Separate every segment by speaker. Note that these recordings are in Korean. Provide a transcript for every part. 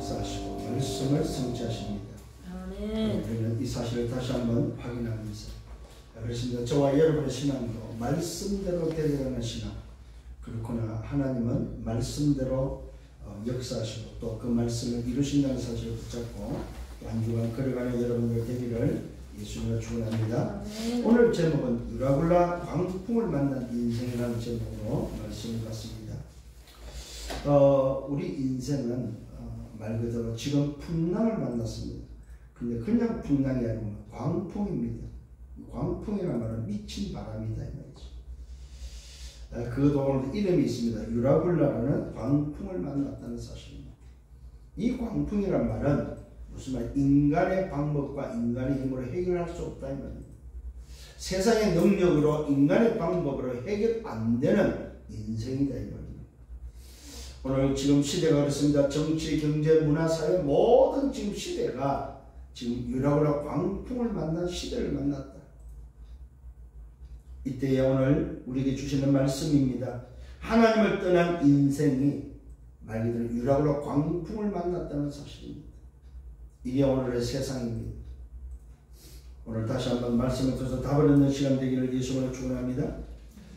Speaker 1: 역사하시고 말씀을 성취하십니다. 우리는 이 사실을 다시 한번 확인하면서 그렇습니다. 저와 여러분의 신앙도 말씀대로 되어가는 신앙, 그렇구나 하나님은 말씀대로 역사하시고 또 그 말씀을 이루신다는 사실을 붙잡고 한 주간 걸어가는 여러분들 되기를 예수님으로 축원합니다. 오늘 제목은 유라굴라 광풍을 만난 인생이라는 제목으로 말씀을 받습니다. 우리 인생은 말 그대로 지금 풍랑을 만났습니다. 근데 그냥 풍랑이 아니고 광풍입니다. 광풍이라는 말은 미친 바람이다 이 말이죠. 그 동안에도 이름이 있습니다. 유라굴라라는 광풍을 만났다는 사실입니다. 이 광풍이란 말은 무슨 말? 인간의 방법과 인간의 힘으로 해결할 수 없다 이 말입니다. 세상의 능력으로 인간의 방법으로 해결 안 되는 인생이다 이 말입니다. 오늘 지금 시대가 그렇습니다. 정치, 경제, 문화, 사회 모든 지금 시대가 지금 유라굴라 광풍을 만난 시대를 만났다. 이때에 오늘 우리에게 주시는 말씀입니다. 하나님을 떠난 인생이 말 그대로 유라굴라 광풍을 만났다는 사실입니다. 이게 오늘의 세상입니다. 오늘 다시 한번 말씀을 통해서 답을 얻는 시간 되기를 예수님으로 축원합니다.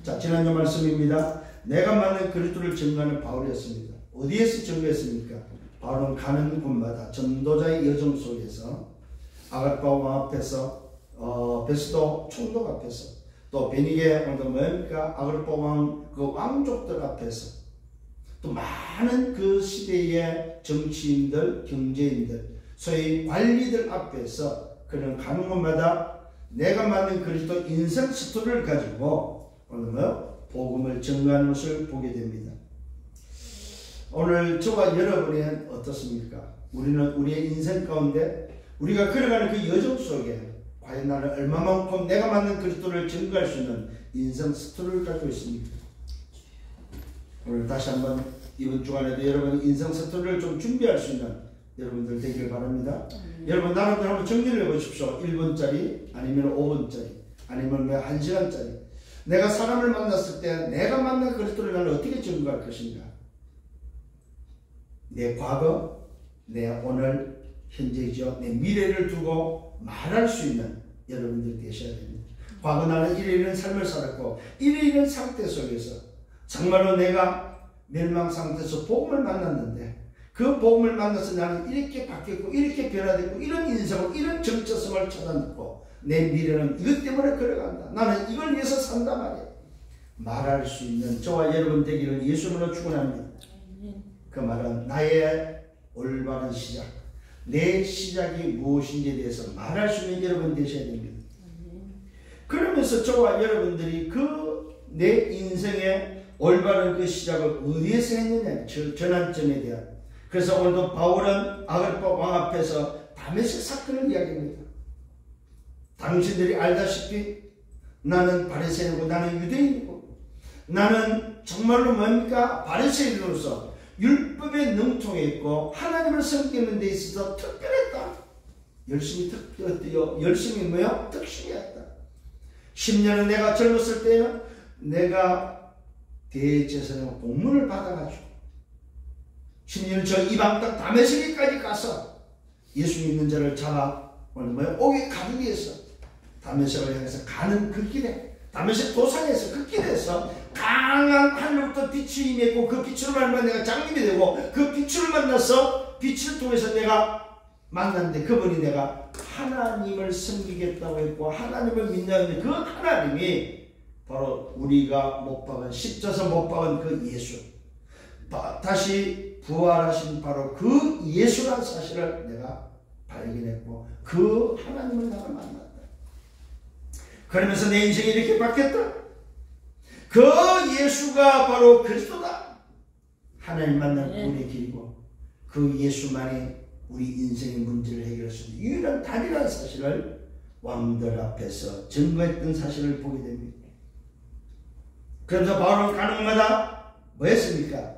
Speaker 1: 자, 지난주 말씀입니다. 내가 만난 그리스도를 증거하는 바울이었습니다. 어디에서 증거했습니까? 바울은 가는 곳마다 전도자의 여정 속에서 아갈파 왕 앞에서 베스도 총독 앞에서 또 베니게 뭡니까 아글파 왕 그 왕족들 앞에서 또 많은 그 시대의 정치인들, 경제인들, 소위 관리들 앞에서 그는 가는 곳마다 내가 만든 그리스도 인생 스토리를 가지고 오늘 복음을 증거하는 것을 보게 됩니다. 오늘 저와 여러분이 어떻습니까? 우리는 우리의 인생 가운데 우리가 걸어가는 그 여정 속에 과연 나는 얼마만큼 내가 만든 그리스도를 증거할 수 있는 인생 스토리를 가지고 있습니까? 오늘 다시 한번 이번 주간에도 여러분 인생 스토리를 좀 준비할 수 있는 여러분들 되길 바랍니다. 여러분 나름대로 한번 정리를 해보십시오. 1분짜리 아니면 5분짜리 아니면 1시간짜리 내가 사람을 만났을 때 내가 만난 그리스도를 나는 어떻게 증거할 것인가? 내 과거, 내 오늘, 현재이죠. 내 미래를 두고 말할 수 있는 여러분들이 되셔야 됩니다. 과거 나는 이런 삶을 살았고 이런 상태 속에서 정말로 내가 멸망 상태에서 복음을 만났는데 그 복음을 만나서 나는 이렇게 바뀌었고 이렇게 변화됐고 이런 인생을 이런 정체성을 찾아냈고 내 미래는 이것 때문에 걸어간다. 나는 이걸 위해서 산다 말이야. 말할 수 있는 저와 여러분 되기를 예수님으로 축원합니다. 그 말은 나의 올바른 시작, 내 시작이 무엇인지에 대해서 말할 수 있는 여러분 되셔야 됩니다. 그러면서 저와 여러분들이 그 내 인생의 올바른 그 시작을 어디에서 했느냐, 전환점에 대한. 그래서 오늘도 바울은 아글파 왕 앞에서 다메섹 사건을 이야기합니다. 당신들이 알다시피 나는 바리새인이고 나는 유대인이고 나는 정말로 뭡니까? 바리새인으로서 율법에 능통했고 하나님을 섬기는 데 있어서 특별했다. 열심히 뭐야? 특심이었다. 10년은 내가 젊었을 때는 내가 대제사장 공문을 받아가지고 10년 저 이방 땅 다메섹까지 가서 예수 믿는 자를 잡아 오게 가기 위해서 다메섹을 향해서 가는 그 길에 다메섹 도상에서 그 길에서 강한 하늘부터 빛이 임했고 그 빛으로 말미암아 내가 장님이 되고 그 빛을 만나서 빛을 통해서 내가 만났는데 그분이 내가 하나님을 섬기겠다고 했고 하나님을 믿는데 그 하나님이 바로 우리가 못 박은 십자서 못 박은 그 예수 다시 부활하신 바로 그 예수란 사실을 내가 발견했고 그 하나님을 내가 만났다. 그러면서 내 인생이 이렇게 바뀌었다. 그 예수가 바로 그리스도다. 하나님 만난 구원의 길이고 그 예수만이 우리 인생의 문제를 해결할 수 있는 유일한 답이라는 사실을 왕들 앞에서 증거했던 사실을 보게 됩니다. 그러면서 바울은 가는 곳마다 뭐 했습니까?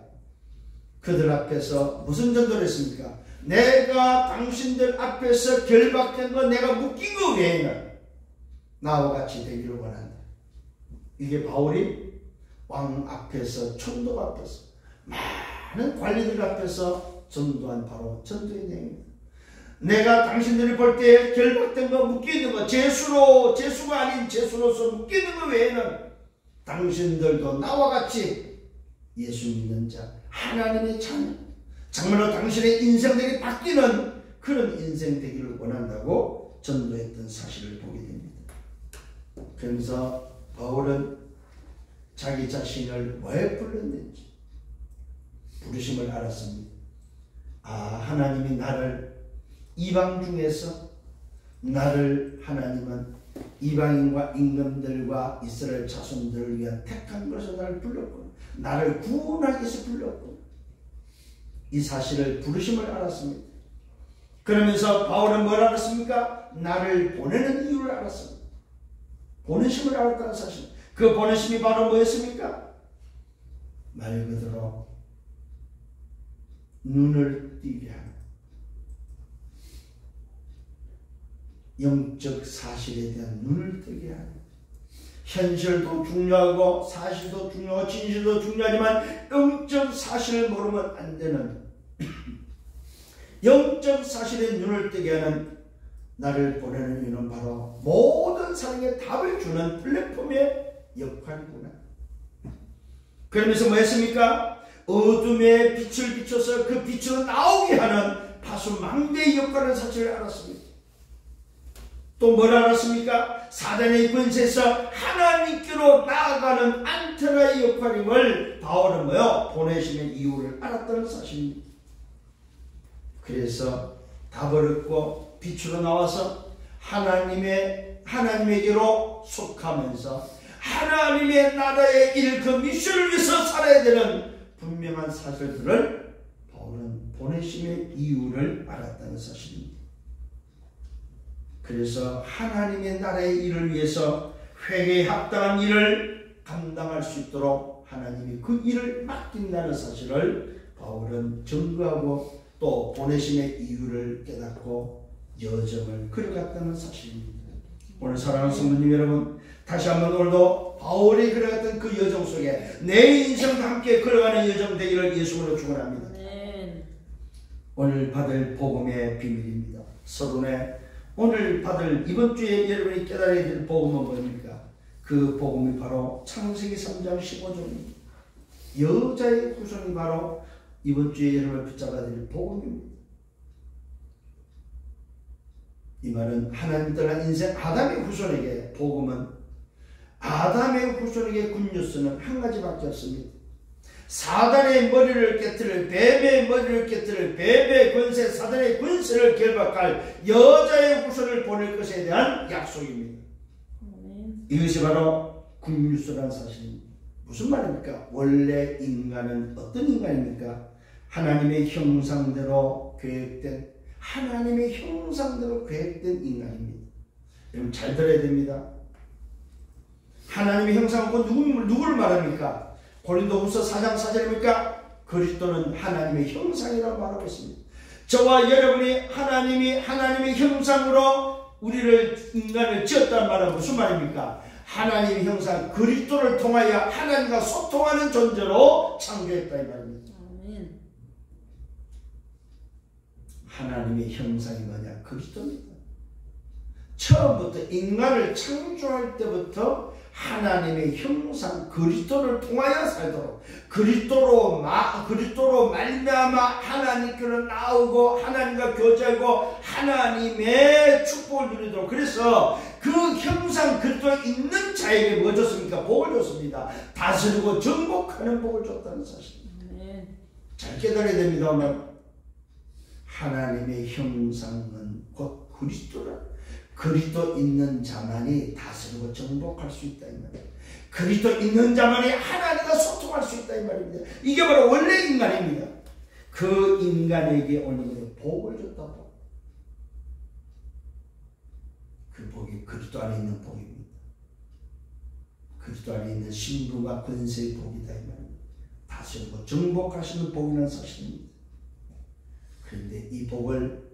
Speaker 1: 그들 앞에서 무슨 전도를 했습니까? 내가 당신들 앞에서 결박된 거 내가 묶인 거 외에는 나와 같이 되기를 원한다. 이게 바울이 왕 앞에서 총독 앞에서 많은 관리들 앞에서 전도한 바로 전도의 내용입니다. 내가 당신들이 볼 때 결박된 거, 묶여있는 거, 죄수가 아닌 죄수로서 묶여있는 거 외에는 당신들도 나와 같이 예수 믿는 자, 하나님의 자녀, 정말로 당신의 인생들이 바뀌는 그런 인생 되기를 원한다고 전도했던 사실을 보게 됩니다. 그러면서 바울은 자기 자신을 왜 불렀는지 부르심을 알았습니다. 하나님이 나를 이방 중에서 하나님은 이방인과 임금들과 이스라엘 자손들을 위한 택한 것을 나를 불렀고 나를 구원하기 위해서 불렀고 이 사실을 부르심을 알았습니다. 그러면서 바울은 뭘 알았습니까? 나를 보내는 이유를 알았습니다. 보내심을 알았다는 사실. 그 보내심이 바로 뭐였습니까? 말 그대로 눈을 띄게 하는 영적 사실에 대한 눈을 뜨게 하는, 현실도 중요하고 사실도 중요하고 진실도 중요하지만 영적 사실을 모르면 안 되는 영적 사실에 눈을 뜨게 하는 나를 보내는 이유는 바로 모든 사람에게 답을 주는 플랫폼의 역할이구나. 그러면서 뭐 했습니까? 어둠에 빛을 비춰서 그 빛으로 나오게 하는 파수망대의 역할을 사실을 알았습니다. 또 뭘 알았습니까? 사단의 권세에서 하나님께로 나아가는 안테나의 역할임을 바울은 보내심의 이유를 알았다는 사실입니다. 그래서 답을 얻고 빛으로 나와서 하나님에게로 속하면서 하나님의 나라의 일, 그 미션을 위해서 살아야 되는 분명한 사실들을 바울은 보내심의 이유를 알았다는 사실입니다. 그래서 하나님의 나라의 일을 위해서 회개에 합당한 일을 감당할 수 있도록 하나님이 그 일을 맡긴다는 사실을 바울은 증거하고 또 보내심의 이유를 깨닫고 여정을 걸어갔다는 사실입니다. 오늘 사랑하는 성도님 여러분, 다시 한번 오늘도 바울이 걸어갔던 그 여정 속에 내 인생과 함께 걸어가는 여정 되기를 예수님으로 축원합니다. 오늘 받을 복음의 비밀입니다. 서론에 오늘 받을 이번 주에 여러분이 깨달아야 될 복음은 뭡니까? 그 복음이 바로 창세기 3장 15절입니다. 여자의 후손이 바로 이번 주에 여러분을 붙잡아야 될 복음입니다. 이 말은 하나님 떠난 인생 아담의 후손에게 복음은 아담의 후손에게 굿뉴스는 한 가지밖에 없습니다. 사단의 머리를 깨뜨릴 뱀의 머리를 깨뜨릴 뱀의 권세, 사단의 권세를 결박할 여자의 후손을 보낼 것에 대한 약속입니다. 이것이 바로 굿뉴스라는 사실입니다. 무슨 말입니까? 원래 인간은 어떤 인간입니까? 하나님의 형상대로 계획된 인간입니다. 여러분 잘 들어야 됩니다. 하나님의 형상은 누구를 말합니까? 고린도후서 4장 4절입니까? 그리스도는 하나님의 형상이라고 말하고 있습니다. 저와 여러분이 하나님의 형상으로 인간을 지었다는 말은 무슨 말입니까? 하나님의 형상 그리스도를 통하여 하나님과 소통하는 존재로 창조했다 이 말입니다. 아멘. 하나님의 형상이 뭐냐? 그리스도입니다. 처음부터 인간을 창조할 때부터 하나님의 형상 그리스도를 통하여 살도록 그리스도로 말미암아 하나님께로 나오고 하나님과 교제하고 하나님의 축복을 누리도록, 그래서 그 형상 그리스도에 있는 자에게 뭐 줬습니까? 복을 줬습니다. 다스리고 정복하는 복을 줬다는 사실입니다. 잘 깨달아야 됩니다. 오늘 하나님의 형상은 곧 그리스도라. 그리스도 있는 자만이 다스리고 정복할 수 있다 이 말입니다. 그리스도 있는 자만이 하나님과 소통할 수 있다 이 말입니다. 이게 바로 원래 인간입니다. 그 인간에게 오늘 복을 줬다. 그 복이 그리스도 안에 있는 복입니다. 그리스도 안에 있는 신분과 권세의 복이다 이 말입니다. 다스리고 정복하시는 복이라는 사실입니다. 그런데 이 복을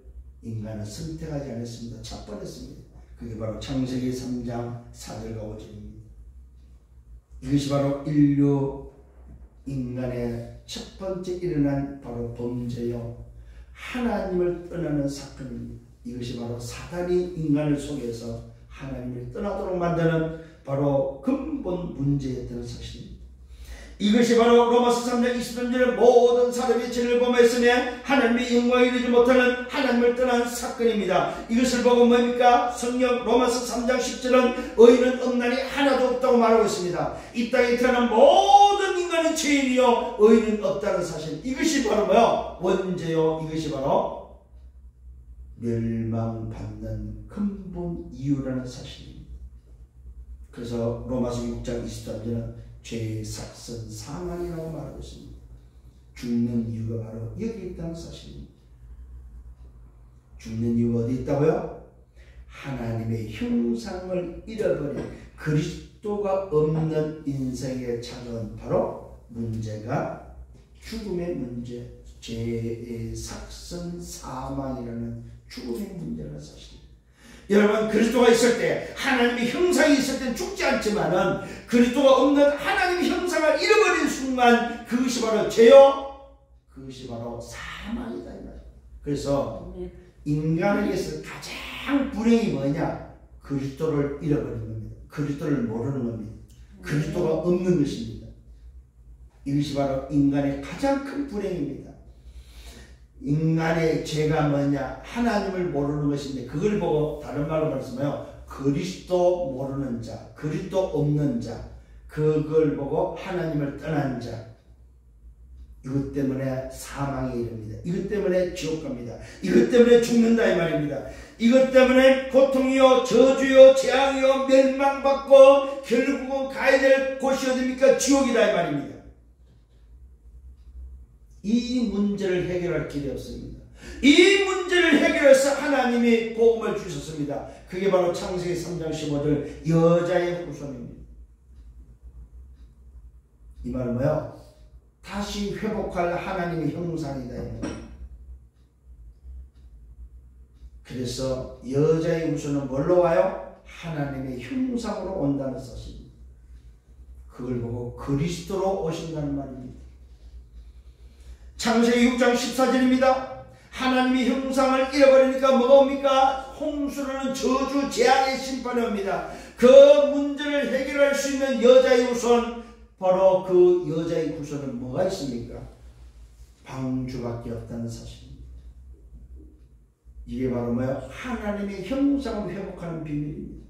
Speaker 1: 인간은 선택하지 않았습니다. 착버렸습니다. 그게 바로 창세기 3장 4절과 5절입니다. 이것이 바로 인간의 첫 번째 일어난 바로 범죄요, 하나님을 떠나는 사건입니다. 이것이 바로 사단이 인간을 속여서 하나님을 떠나도록 만드는 바로 근본 문제였다는 사실입니다. 이것이 바로 로마서 3장 23절에 모든 사람이 죄를 범했으며 하나님의 영광에 이르지 못하는 하나님을 떠난 사건입니다. 이것을 보고 뭡니까? 성경 로마서 3장 10절은 의인은 없나니 하나도 없다고 말하고 있습니다. 이 땅에 태어난 모든 인간은 죄인이요 의인은 없다는 사실, 이것이 바로 뭐요? 원죄요, 이것이 바로 멸망받는 근본 이유라는 사실입니다. 그래서 로마서 6장 23절은 죄의 삭선 사망이라고 말하고 있습니다. 죽는 이유가 바로 여기 있다는 사실입니다. 죽는 이유가 어디 있다고요? 하나님의 형상을 잃어버린 그리스도가 없는 인생에 찾아온 바로 문제가 죽음의 문제, 죄의 삭선 사망이라는 죽음의 문제라는 사실입니다. 여러분, 그리스도가 있을 때, 하나님의 형상이 있을 때는 죽지 않지만은 그리스도가 없는 하나님의 형상을 잃어버린 순간 그것이 바로 죄요, 그것이 바로 사망이다. 그래서 인간에게서 가장 불행이 뭐냐? 그리스도를 잃어버린 겁니다. 그리스도를 모르는 겁니다. 그리스도가 없는 것입니다. 이것이 바로 인간의 가장 큰 불행입니다. 인간의 죄가 뭐냐? 하나님을 모르는 것인데, 그걸 보고 다른 말로 말씀하면 그리스도 모르는 자, 그리스도 없는 자, 그걸 보고 하나님을 떠난 자, 이것 때문에 사망에 이릅니다. 이것 때문에 지옥 갑니다. 이것 때문에 죽는다 이 말입니다. 이것 때문에 고통이요, 저주요, 재앙이요, 멸망받고 결국은 가야 될 곳이 어디입니까? 지옥이다 이 말입니다. 이 문제를 해결할 길이 없습니다. 이 문제를 해결해서 하나님이 복음을 주셨습니다. 그게 바로 창세기 3장 15절 여자의 후손입니다. 이 말은 뭐예요? 다시 회복할 하나님의 형상이다. 그래서 여자의 후손은 뭘로 와요? 하나님의 형상으로 온다는 사실입니다. 그걸 보고 그리스도로 오신다는 말입니다. 창세기 6장 14절입니다. 하나님의 형상을 잃어버리니까 뭐가 옵니까? 홍수로는 저주, 재앙의 심판이 옵니다. 그 문제를 해결할 수 있는 여자의 후손, 바로 그 여자의 후손은 뭐가 있습니까? 방주밖에 없다는 사실입니다. 이게 바로 뭐야? 하나님의 형상을 회복하는 비밀입니다.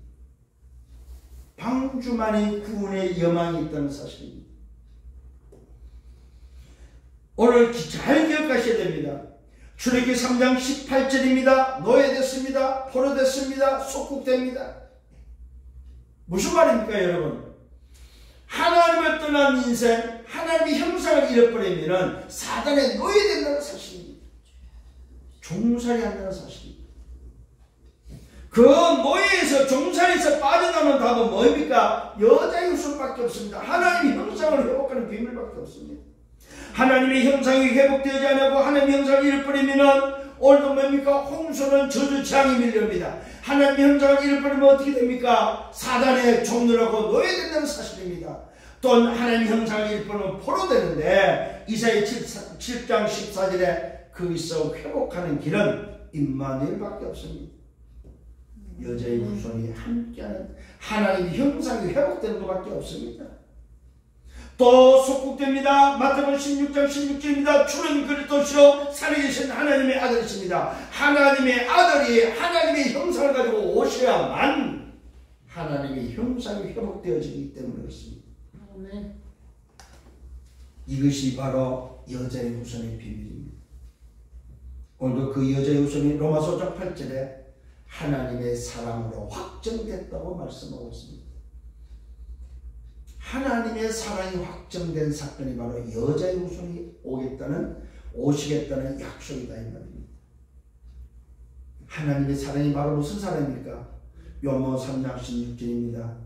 Speaker 1: 방주만이 구원의 여망이 있다는 사실입니다. 오늘 잘 기억하셔야 됩니다. 출애굽기 3장 18절입니다. 노예됐습니다. 포로됐습니다. 속국됩니다. 무슨 말입니까 여러분? 하나님을 떠난 인생, 하나님의 형상을 잃어버리면 사단의 노예된다는 사실입니다. 종살이 한다는 사실입니다. 그 노예에서 종살이에서 빠져나오는 답은 뭐입니까? 여자의 후손밖에 없습니다. 하나님의 형상을 회복하는 비밀밖에 없습니다. 하나님의 형상이 회복되지 않고 하나님의 형상을 잃어버리면 오늘도 뭡니까? 홍수는 저주 재앙이 밀려옵니다. 하나님의 형상을 잃어버리면 어떻게 됩니까? 사단의 종노라고 노예된다는 사실입니다. 또 하나님의 형상을 잃어버리면 포로되는데 이사야 7장 14절에 거기서 회복하는 길은 임마누엘밖에 없습니다. 여자의 후손이 함께하는 하나님의 형상이 회복되는 것밖에 없습니다. 또 속국됩니다. 마태복음 16장 16절입니다. 주는 그리스도시요 살아계신 하나님의 아들이십니다. 하나님의 아들이 하나님의 형상을 가지고 오셔야만 하나님의 형상이 회복되어지기 때문에 그렇습니다. 이것이 바로 여자의 후손의 비밀입니다. 오늘도 그 여자의 후손이 로마서 5장 8절에 하나님의 사랑으로 확정됐다고 말씀하고 있습니다. 하나님의 사랑이 확정된 사건이 바로 여자의 후손이 오시겠다는 약속이다 이 말입니다. 하나님의 사랑이 바로 무슨 사랑입니까? 요한복음 3장 16절입니다.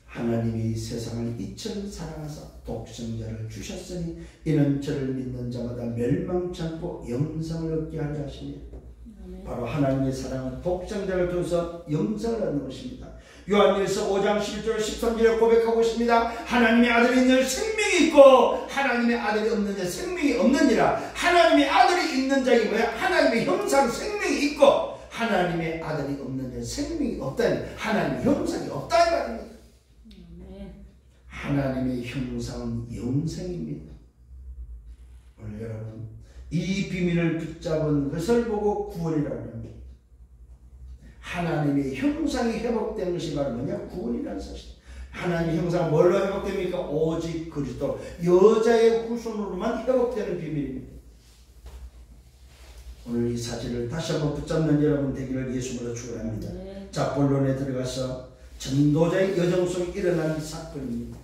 Speaker 1: 하나님이 세상을 이처럼 사랑하사 독생자를 주셨으니 이는 저를 믿는 자마다 멸망치 않고 영생을 얻게 하려 하시니 바로 하나님의 사랑은 독생자를 통해서 영생을 얻는 것입니다. 요한일서 5장 11절 13절에 고백하고 있습니다. 하나님의 아들이 있는 생명이 있고 하나님의 아들이 없는 자 생명이 없느니라. 하나님의 아들이 있는 자가 뭐야? 하나님의 형상 생명이 있고 하나님의 아들이 없는 자 생명이 없다니, 하나님의 형상이 없다 이 말입니다. 하나님의 형상은 영생입니다. 오늘 여러분 이 비밀을 붙잡은 것을 보고 구원이라고 합니다. 하나님의 형상이 회복된 것이 바로 뭐냐? 구원이라는 사실. 하나님의 형상은 뭘로 회복됩니까? 오직 그리스도 여자의 후손으로만 회복되는 비밀입니다. 오늘 이 사실을 다시 한번 붙잡는 여러분 되기를 예수님으로 축원합니다. 자, 본론에 들어가서 전도자의 여정 속에 일어난 사건입니다.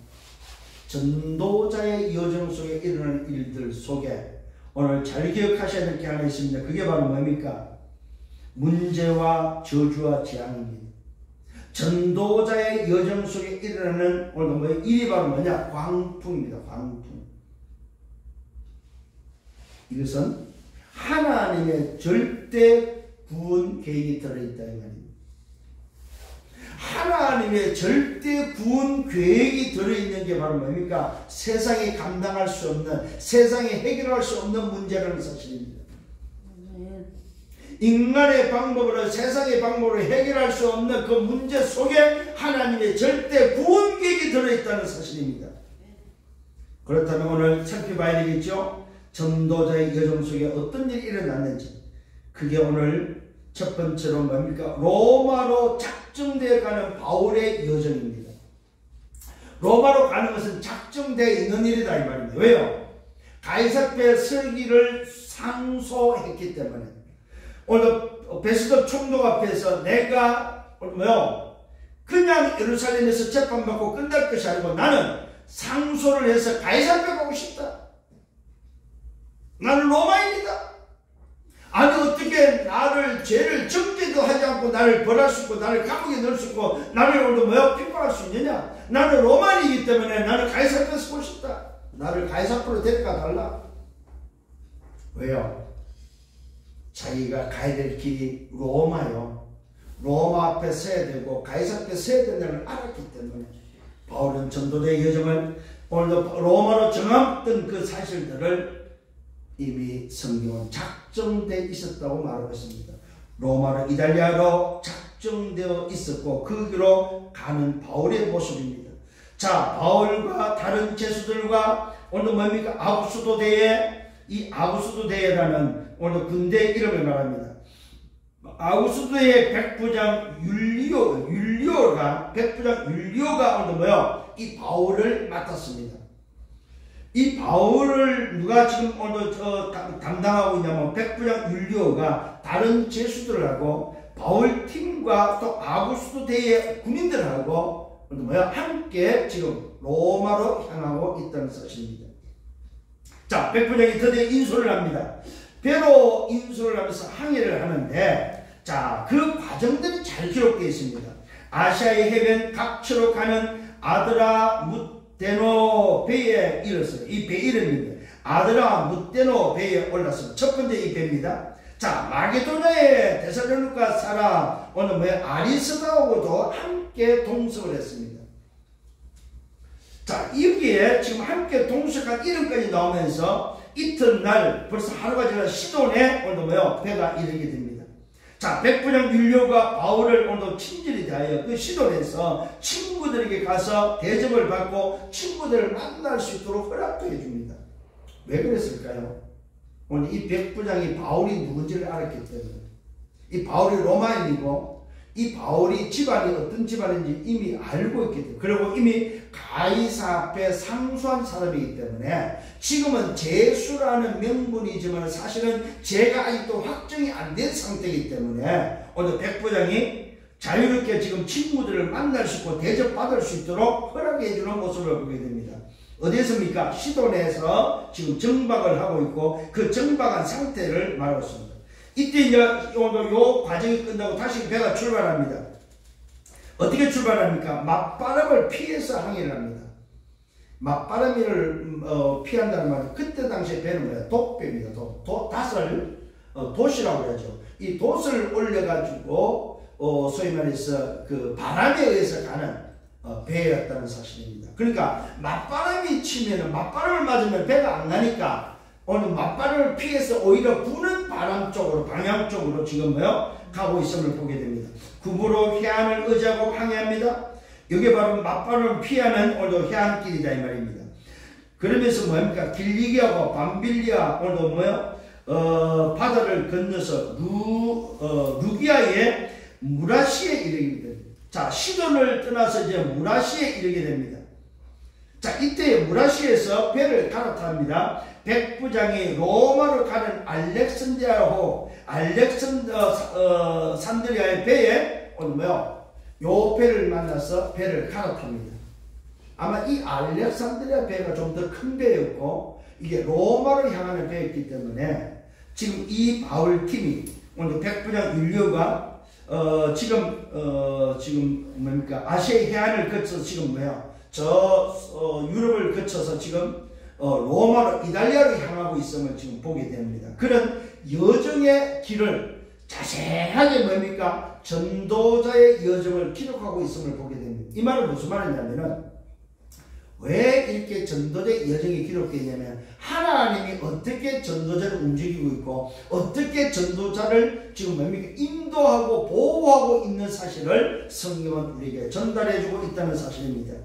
Speaker 1: 전도자의 여정 속에 일어난 일들 속에 오늘 잘 기억하셔야 될 게 하나 있습니다. 그게 바로 뭡니까? 문제와 저주와 재앙입니다. 전도자의 여정 속에 일어나는 오늘 일이 바로 뭐냐? 광풍입니다. 광풍. 이것은 하나님의 절대 구원 계획이 들어있다 이 말입니다. 하나님의 절대 구원 계획이 들어있는 게 바로 뭡니까? 세상이 감당할 수 없는, 세상이 해결할 수 없는 문제라는 사실입니다. 인간의 방법으로, 세상의 방법으로 해결할 수 없는 그 문제 속에 하나님의 절대 구원 계획이 들어있다는 사실입니다. 그렇다면 오늘 살펴봐야 되겠죠? 전도자의 여정 속에 어떤 일이 일어났는지. 그게 오늘 첫 번째로 뭡니까? 로마로 작정되어 가는 바울의 여정입니다. 로마로 가는 것은 작정되어 있는 일이다 이 말입니다. 왜요? 가이사랴 서기를 상소했기 때문에. 오늘 베스도 총독 앞에서 내가 뭐요? 그냥 예루살렘에서 재판받고 끝날 것이 아니고 나는 상소를 해서 가이사랴 가고 싶다. 나는 로마인이다. 아니 어떻게 나를 죄를 정죄도 하지 않고 나를 벌할 수 있고 나를 감옥에 넣을 수 있고 나를 오늘 뭐야 핍박할 수 있느냐? 나는 로마인이기 때문에 나는 가이사랴에 쓰고 싶다. 나를 가이사랴로 데려가 달라. 왜요? 자기가 가야 될 길이 로마요. 로마 앞에 서야 되고 가이사랴 앞에 서야 된다는 걸 알았기 때문에 바울은 전도자의 여정을 오늘도 로마로 정했던 그 사실들을 이미 성경은 작정되어 있었다고 말하고 있습니다. 로마로 이탈리아로 작정되어 있었고 그 길로 가는 바울의 모습입니다. 자, 바울과 다른 제수들과 오늘 뭡니까? 아구스도 대회, 이 아구스도 대회라는 오늘 군대의 이름을 말합니다. 아구스도의 백부장 율리오가 오늘 뭐요? 이 바울을 맡았습니다. 이 바울을 누가 지금 오늘 담당하고 있냐면 백부장 율리오가 다른 제수들하고 바울 팀과 또 아구스도 대의 군인들하고 함께 지금 로마로 향하고 있다는 사실입니다. 자, 백부장이 드디어 인솔을 합니다. 배로 인솔을 하면서 항해를 하는데 자, 그 과정들이 잘 기록되어 있습니다. 아시아의 해변 각처로 가는 아드라무테노 배에 이르렀어요. 이 배 이름입니다. 아드라무테노 배에 올랐습니다. 첫 번째 이 배입니다. 자, 마게도냐의 데살로니가 사람 오늘 아리스다하고도 함께 동석을 했습니다. 자, 여기에 지금 함께 동석한 이름까지 나오면서 이튿날 벌써 하루가 지나 시돈에 오늘 배가 이르게 됩니다. 자, 백부장 율리오가 바울을 오늘 친절히 대하여 그 시돈에서 친구들에게 가서 대접을 받고 친구들을 만날 수 있도록 허락도 해줍니다. 왜 그랬을까요? 오늘 이 백부장이 바울이 누군지를 알았기 때문에. 이 바울이 로마인이고 이 바울이 집안이 어떤 집안인지 이미 알고 있기 때문에, 그리고 이미 가이사 앞에 상수한 사람이기 때문에 지금은 제수라는 명분이지만 사실은 죄가 아직도 확정이 안 된 상태이기 때문에 오늘 백부장이 자유롭게 지금 친구들을 만날 수 있고 대접받을 수 있도록 허락해 주는 모습을 보게 됩니다. 어디에서입니까? 시돈에서 지금 정박을 하고 있고 그 정박한 상태를 말하고 있습니다. 이때 이제 오늘 요 과정이 끝나고 다시 배가 출발합니다. 어떻게 출발합니까? 맞바람을 피해서 항해를 합니다. 맞바람을 피한다는 말은 그때 당시에 배는 뭐예요? 독배입니다. 닷을 돛이라고 하죠. 이 돛을 올려가지고 소위 말해서 그 바람에 의해서 가는 배였다는 사실입니다. 그러니까 맞바람이 치면은 맞바람을 맞으면 배가 안 가니까 오늘 맞바람을 피해서 오히려 부는 바람 쪽으로 방향 쪽으로 지금 가고 있음을 보게 됩니다. 구부로 해안을 의지하고 항해합니다. 이게 바로 맞바람을 피하는 오늘도 해안길이다 이 말입니다. 그러면서 뭡니까? 길리기하고 밤빌리아 오늘도 바다를 건너서 루기아의 무라시에 이르게 됩니다. 자, 시돈을 떠나서 이제 무라시에 이르게 됩니다. 자, 이때 무라시에서 배를 갈아탑니다. 백부장이 로마로 가는 산드리아의 배에 오늘 요 배를 만나서 배를 갈아탑니다. 아마 이 알렉산드리아 배가 좀 더 큰 배였고 이게 로마로 향하는 배였기 때문에 지금 이 바울팀이 오늘 백부장 율리오가 지금 뭡니까? 아시아의 해안을 거쳐서 지금 유럽을 거쳐서 지금 로마로 이탈리아로 향하고 있음을 지금 보게 됩니다. 그런 여정의 길을 자세하게 뭡니까? 전도자의 여정을 기록하고 있음을 보게 됩니다. 이 말은 무슨 말이냐면은 왜 이렇게 전도자의 여정이 기록되냐면 하나님이 어떻게 전도자를 움직이고 있고 어떻게 전도자를 지금 뭡니까? 인도하고 보호하고 있는 사실을 성경은 우리에게 전달해주고 있다는 사실입니다.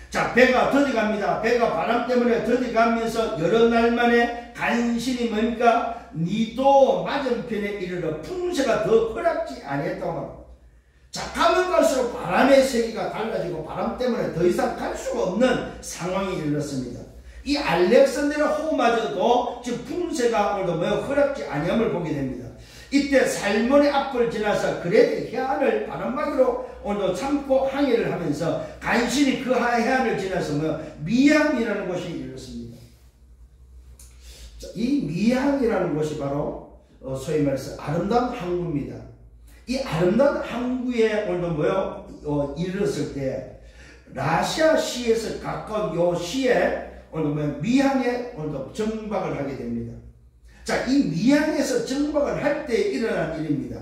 Speaker 1: 자, 배가 더디갑니다. 배가 바람 때문에 더디가면서 여러 날 만에 간신히 뭡니까? 니도 맞은편에 이르러 풍세가 더 허락지 아니했다고 합니다. 자, 가면 갈수록 바람의 세기가 달라지고 바람 때문에 더 이상 갈 수가 없는 상황이 일어났습니다. 이 알렉산드리아 호마저도 지금 풍세가 오늘도 허락지 아니함을 보게 됩니다. 이때 살몬의 앞을 지나서 그레데 해안을 바람막이로 오늘도 참고 항해를 하면서 간신히 그 해안을 지나서 미항이라는 곳이 이르렀습니다. 자, 이 미항이라는 곳이 바로 소위 말해서 아름다운 항구입니다. 이 아름다운 항구에 오늘도 이르렀을 때 라시아 시에서 가까운 요 시에 오늘 미항에 오늘도 정박을 하게 됩니다. 자, 이 미항에서 정박을 할 때 일어난 일입니다.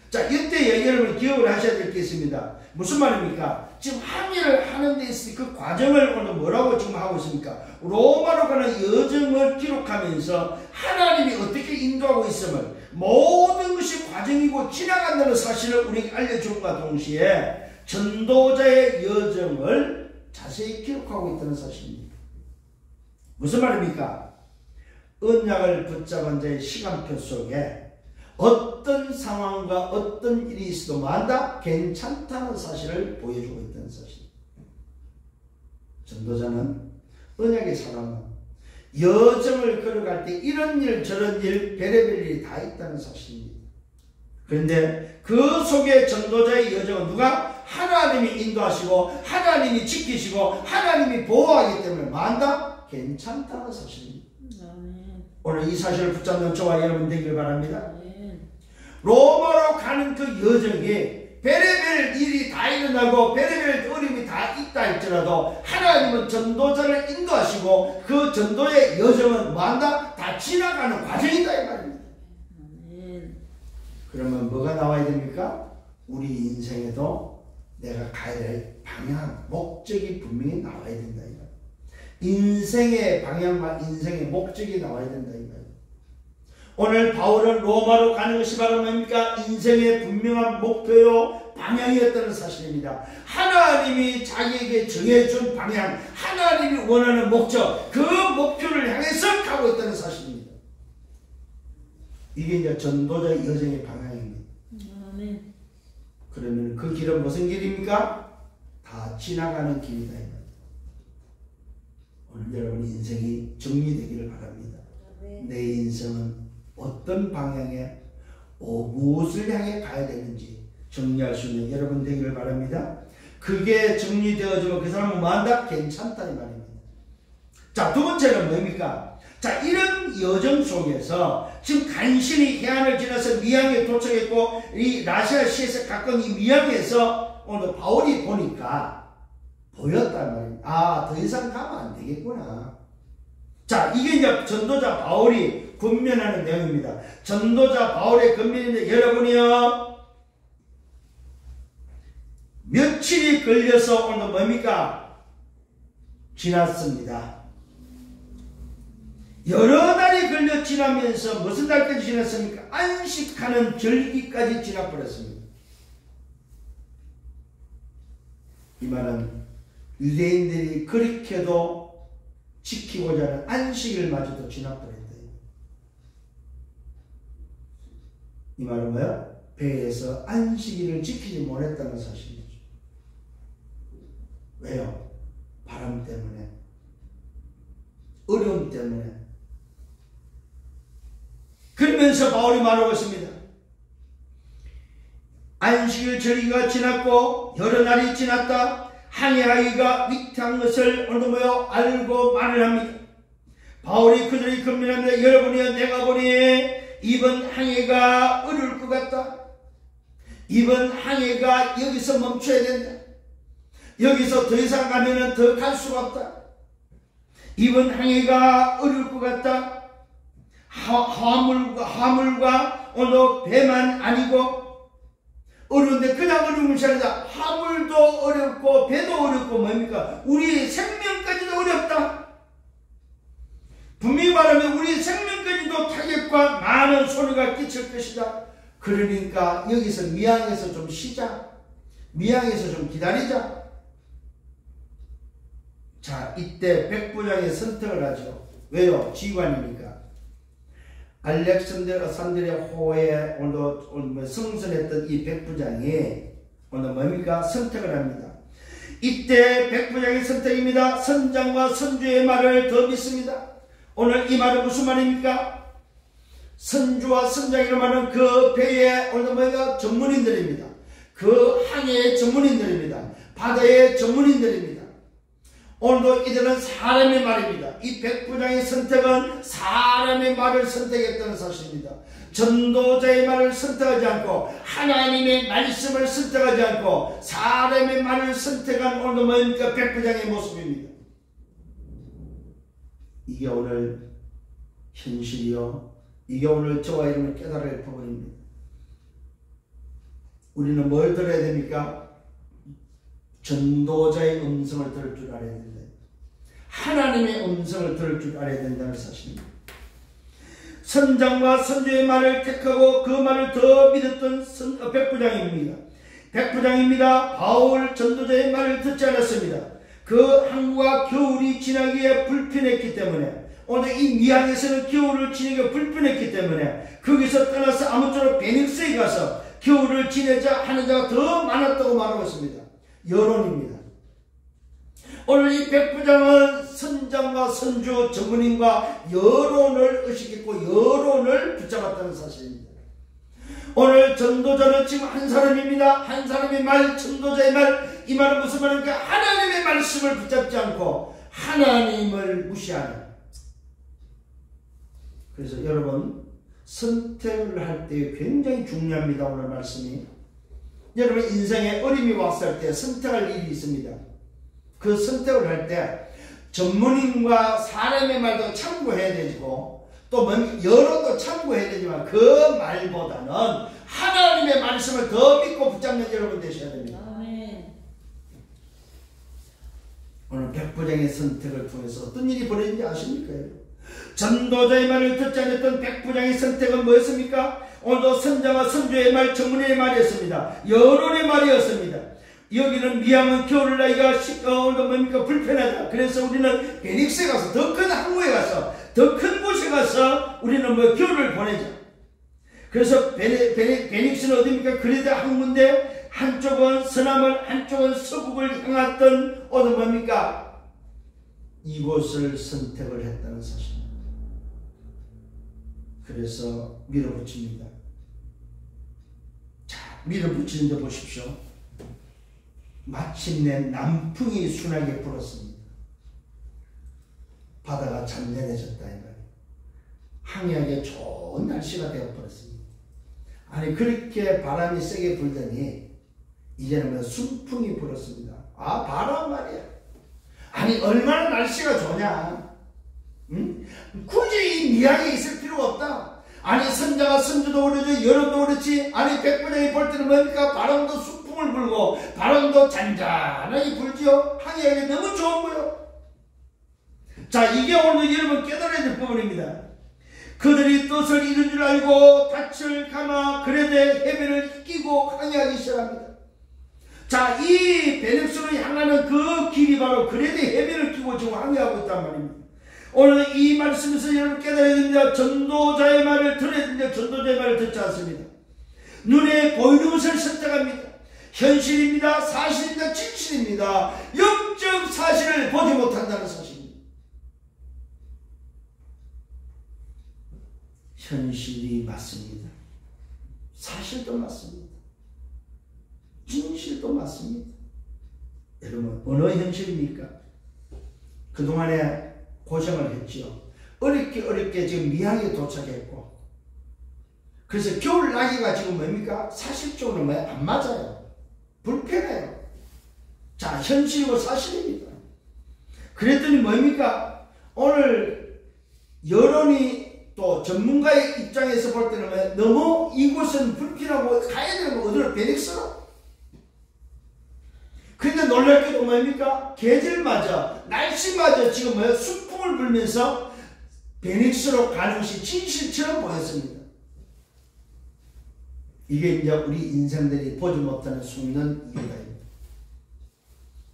Speaker 1: 자, 이때 여러분 기억을 하셔야 될 게 있습니다. 무슨 말입니까? 지금 항해를 하는 데 있을 그 과정을 오늘 뭐라고 지금 하고 있습니까? 로마로 가는 여정을 기록하면서 하나님이 어떻게 인도하고 있음을 모든 것이 과정이고 지나간다는 사실을 우리에게 알려줌과 동시에 전도자의 여정을 자세히 기록하고 있다는 사실입니다. 무슨 말입니까? 언약을 붙잡은 자의 시간표 속에 어떤 상황과 어떤 일이 있어도 만다 괜찮다는 사실을 보여주고 있다는 사실. 전도자는 언약의 사람은 여정을 걸어갈 때 이런 일 저런 일 별의별 일이 다 있다는 사실입니다. 그런데 그 속에 전도자의 여정은 누가? 하나님이 인도하시고 하나님이 지키시고 하나님이 보호하기 때문에 만다 괜찮다는 사실입니다. 오늘 이 사실을 붙잡는 저와 여러분 되기를 바랍니다. 로마로 가는 그 여정에 별의별 일이 다 일어나고 별의별 어려움이 다 있다 할지라도 하나님은 전도자를 인도하시고 그 전도의 여정은 뭐한다? 다 지나가는 과정이다 이 말입니다. 그러면 뭐가 나와야 됩니까? 우리 인생에도 내가 가야 될 방향, 목적이 분명히 나와야 된다 이 말입니다. 인생의 방향과 인생의 목적이 나와야 된다 이 말입니다. 오늘 바울은 로마로 가는 것이 바로 뭡니까? 인생의 분명한 목표요 방향이었다는 사실입니다. 하나님이 자기에게 정해준 방향, 하나님이 원하는 목적, 그 목표를 향해서 가고 있다는 사실입니다. 이게 이제 전도자의 여정의 방향입니다. 아멘. 그러면 그 길은 무슨 길입니까? 다 지나가는 길이다 이 말입니다. 오늘 여러분 인생이 정리되기를 바랍니다. 아멘. 내 인생은 어떤 방향에 무엇을 향해 가야 되는지 정리할 수 있는 여러분 되기를 바랍니다. 그게 정리되어지면 그 사람은 뭐한다? 괜찮다 이 말입니다. 자, 두 번째는 뭡니까? 자, 이런 여정 속에서 지금 간신히 해안을 지나서 미항에 도착했고 이 라시아시에서 가까운 이 미항에서 오늘 바울이 보니까 보였단 말입니다. 아, 더 이상 가면 안 되겠구나. 자, 이게 이제 전도자 바울이 권면하는 내용입니다. 전도자 바울의 권면인데 여러분이요 며칠이 걸려서 오늘 뭡니까? 지났습니다. 여러 달이 걸려 지나면서 무슨 달까지 지났습니까? 안식하는 절기까지 지나버렸습니다. 이 말은 유대인들이 그렇게도 지키고자 하는 안식일 마저도 지나버렸다. 이 말은 뭐야? 배에서 안식일을 지키지 못했다는 사실이죠. 왜요? 바람 때문에, 어려움 때문에. 그러면서 바울이 말하고 있습니다. 안식일 절기가 지났고 여러 날이 지났다. 항해하기가 위태한 것을 오늘 모여 알고 말을 합니다. 바울이 그들이 금면합니다. 여러분이여, 내가 보니 이번 항해가 어려울 것 같다. 이번 항해가 여기서 멈춰야 된다. 여기서 더 이상 가면은 더 갈 수가 없다. 이번 항해가 어려울 것 같다. 화물과 오늘 배만 아니고 어려운데 그냥 어려운 것이 아니라 화물도 어렵고 배도 어렵고 뭡니까? 우리 생명까지도 어렵다. 분명히 말하면 우리 생명까지도 타격과 많은 손해가 끼칠 것이다. 그러니까 여기서 미항에서 좀 쉬자. 미항에서 좀 기다리자. 자, 이때 백부장이 선택을 하죠. 왜요? 지휘관이니까. 알렉산드리아 호에 오늘 성선했던 이 백부장이 오늘 뭡니까? 선택을 합니다. 이때 백부장의 선택입니다. 선장과 선주의 말을 더 믿습니다. 오늘 이 말은 무슨 말입니까? 선주와 선장이라는 말은 그 배의 오늘 뭐가 전문인들입니다. 그 항해의 전문인들입니다. 바다의 전문인들입니다. 오늘도 이들은 사람의 말입니다. 이 백부장의 선택은 사람의 말을 선택했다는 사실입니다. 전도자의 말을 선택하지 않고 하나님의 말씀을 선택하지 않고 사람의 말을 선택한 오늘 뭡니까? 백부장의 모습입니다. 이게 오늘 현실이요. 이게 오늘 저와 여러분을 깨달아야 할 부분입니다. 우리는 뭘 들어야 됩니까? 전도자의 음성을 들을 줄 알아야 된다. 하나님의 음성을 들을 줄 알아야 된다는 사실입니다. 선장과 선주의 말을 택하고 그 말을 더 믿었던 백부장입니다. 백부장입니다. 바울 전도자의 말을 듣지 않았습니다. 그 항구가 겨울이 지나기에 불편했기 때문에 오늘 이 미항에서는 겨울을 지내기가 불편했기 때문에 거기서 떠나서 아무쪼록 베닉스에 가서 겨울을 지내자 하는 자가 더 많았다고 말하고 있습니다. 여론입니다. 오늘 이 백부장은 선장과 선주 전문인과 여론을 의식했고 여론을 붙잡았다는 사실입니다. 오늘 전도자는 지금 한 사람입니다. 한 사람의 말, 전도자의 말. 이 말은 무슨 말입니까? 하나님의 말씀을 붙잡지 않고 하나님을 무시하는. 그래서 여러분 선택을 할 때 굉장히 중요합니다. 오늘 말씀이. 여러분 인생에 어려움이 왔을 때 선택할 일이 있습니다. 그 선택을 할 때 전문인과 사람의 말도 참고해야 되고 또 여론도 참고해야 되지만 그 말보다는 하나님의 말씀을 더 믿고 붙잡는 여러분 되셔야 됩니다. 아멘. 오늘 백부장의 선택을 통해서 어떤 일이 벌어진지 아십니까? 전도자의 말을 듣지 않았던 백부장의 선택은 뭐였습니까? 오늘도 선장과 선주의 말, 전문의 말이었습니다. 여론의 말이었습니다. 여기는 미항은 겨울 나이가 오늘도 뭡니까? 불편하다. 그래서 우리는 베닉스에 가서 더 큰 항구에 가서 더 큰 곳에 가서 우리는 겨울을 보내자. 그래서 베닉스는 어디입니까? 그레다 항구인데 한쪽은 서남을 한쪽은 서북을 향했던 오늘 뭡니까? 이곳을 선택을 했다는 사실입니다. 그래서 밀어붙입니다. 자, 밀어붙이는데 보십시오. 마침내 남풍이 순하게 불었습니다. 바다가 잔잔해졌다 이 말이에요. 항해하기에 좋은 날씨가 되어버렸습니다. 아니 그렇게 바람이 세게 불더니 이제는 순풍이 불었습니다. 아 바람 말이야. 아니 얼마나 날씨가 좋냐. 응? 굳이 이 미항에 있을 필요가 없다. 아니 선자가 선주도 그러지 여론도 그렇지. 아니 백부장이 볼 때는 뭡니까? 바람도 순풍을 순풍을 불고 바람도 잔잔하게 불지요. 항해하기 너무 좋은 거요. 자, 이게 오늘 여러분 깨달아야 될 부분입니다. 그들이 뜻을 이룬 줄 알고 닻을 감아 그레데 해변을 끼고 항해하기 시작합니다. 자, 이 베넥스로 향하는 그 길이 바로 그레데 해변을 끼고 지금 항해하고 있단 말입니다. 오늘 이 말씀에서 여러분 깨달아야 됩니다. 전도자의 말을 들어야 됩니다. 전도자의 말을 듣지 않습니다. 눈에 보이는 것을 선택합니다. 현실입니다. 사실입니다. 진실입니다. 영적 사실을 보지 못한다는 사실입니다. 현실이 맞습니다. 사실도 맞습니다. 진실도 맞습니다. 여러분, 어느 현실입니까? 그동안에 고생을 했지요. 어렵게 지금 미항에 도착했고, 그래서 겨울 나기가 지금 뭡니까? 사실적으로 안 맞아요. 불편해요. 자, 현실이고 사실입니다. 그랬더니 뭡니까? 오늘 여론이 또 전문가의 입장에서 볼 때는 너무 이곳은 불편하고 가야 되는 거 어디로 베넥스로? 근데 놀랍게도 뭡니까? 계절마저 날씨마저 지금 순풍을 불면서 베넥스로 가는 것이 진실처럼 보였습니다. 이게 이제 우리 인생들이 보지 못하는 숨는 이유입니다.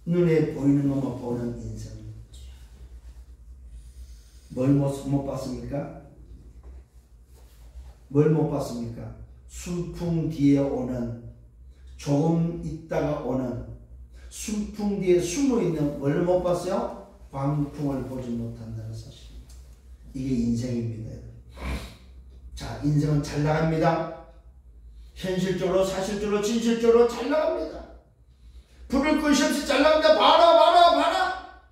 Speaker 1: 눈에 보이는 것만 보는 인생. 뭘 못 봤습니까? 뭘 못 봤습니까? 순풍 뒤에 오는, 조금 있다가 오는, 순풍 뒤에 숨어있는 뭘 못 봤어요? 광풍을 보지 못한다는 사실입니다. 이게 인생입니다. 자, 인생은 잘 나갑니다. 현실적으로, 사실적으로, 진실적으로 잘 나갑니다. 불을 것이 없이 잘 나갑니다. 봐라.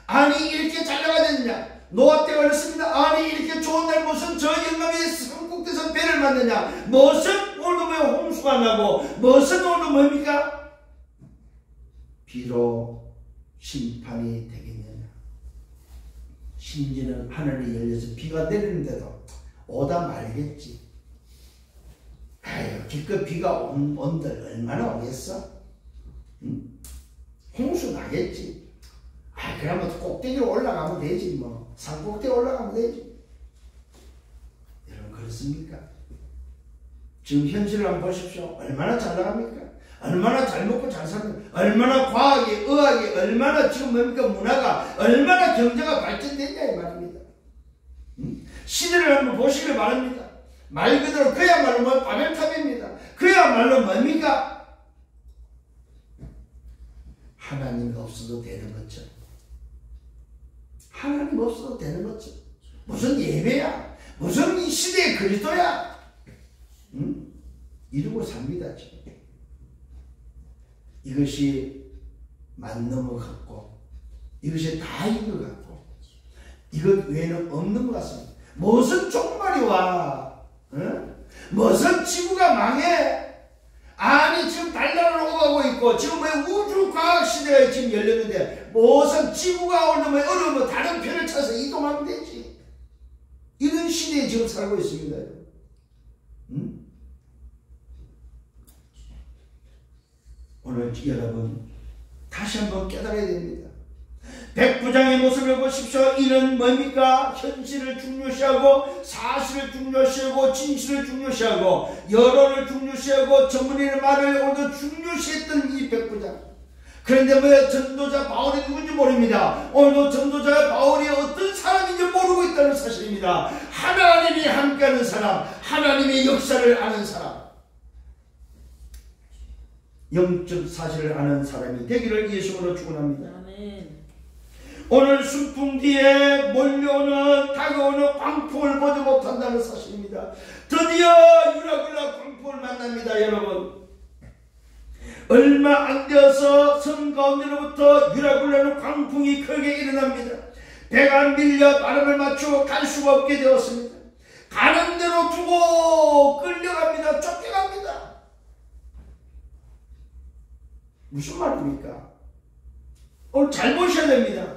Speaker 1: 아니, 이렇게 잘 나가야 되느냐? 노아 때가 그랬습니다. 아니, 이렇게 좋은 날 무슨 저 영감이 산꼭대에서 배를 만드냐? 무슨 오늘도 왜 홍수가 나고, 무슨 오늘도 뭡니까? 비로 심판이 되겠느냐? 심지어는 하늘이 열려서 비가 내리는데도 오다 말겠지. 아유, 기껏 비가 온들 얼마나 오겠어? 응? 홍수 나겠지. 아, 그러면 꼭대기로 올라가면 되지 뭐. 산꼭대기 올라가면 되지. 여러분, 그렇습니까? 지금 현실을 한번 보십시오. 얼마나 잘 나갑니까? 얼마나 잘 먹고 잘 사는, 얼마나 과학이, 의학이, 얼마나 지금 뭡니까? 문화가, 얼마나 경제가 발전됐냐 이 말입니다. 시대를 한번 보시길 바랍니다. 말 그대로 그야말로 뭐 바벨탑입니다. 그야말로 뭡니까? 하나님이 없어도 되는 거죠. 하나님 없어도 되는 거죠. 무슨 예배야? 무슨 이 시대의 그리스도야? 응? 이러고 삽니다, 지금. 이것이 맞는 것 같고, 이것이 다인 것 같고, 이것 외에는 없는 것 같습니다. 무슨 종말이 와? 응? 무슨 지구가 망해? 아니, 지금 달나라로 오가고 있고, 지금 왜 우주과학 시대가 지금 열렸는데, 무슨 지구가 오면 어려우면 다른 편을 찾아서 이동하면 되지. 이런 시대에 지금 살고 있습니다. 응? 오늘 여러분, 다시 한번 깨달아야 됩니다. 백부장의 모습을 보십시오. 이는 뭡니까? 현실을 중요시하고, 사실을 중요시하고, 진실을 중요시하고, 여론을 중요시하고, 전문인의 말을 오늘도 중요시했던 이 백부장. 그런데 왜 전도자 바울이 누군지 모릅니다. 오늘도 전도자 바울이 어떤 사람인지 모르고 있다는 사실입니다. 하나님이 함께하는 사람, 하나님의 역사를 아는 사람, 영적 사실을 아는 사람이 되기를 예수로 축원합니다. 아멘. 오늘 순풍 뒤에 몰려오는 다가오는 광풍을 보지 못한다는 사실입니다. 드디어 유라굴라 광풍을 만납니다. 여러분, 얼마 안 되어서 섬 가운데로부터 유라굴라는 광풍이 크게 일어납니다. 배가 밀려 바람을 맞추고 갈 수가 없게 되었습니다. 가는 대로 두고 끌려갑니다. 쫓겨갑니다. 무슨 말입니까? 오늘 잘 보셔야 됩니다.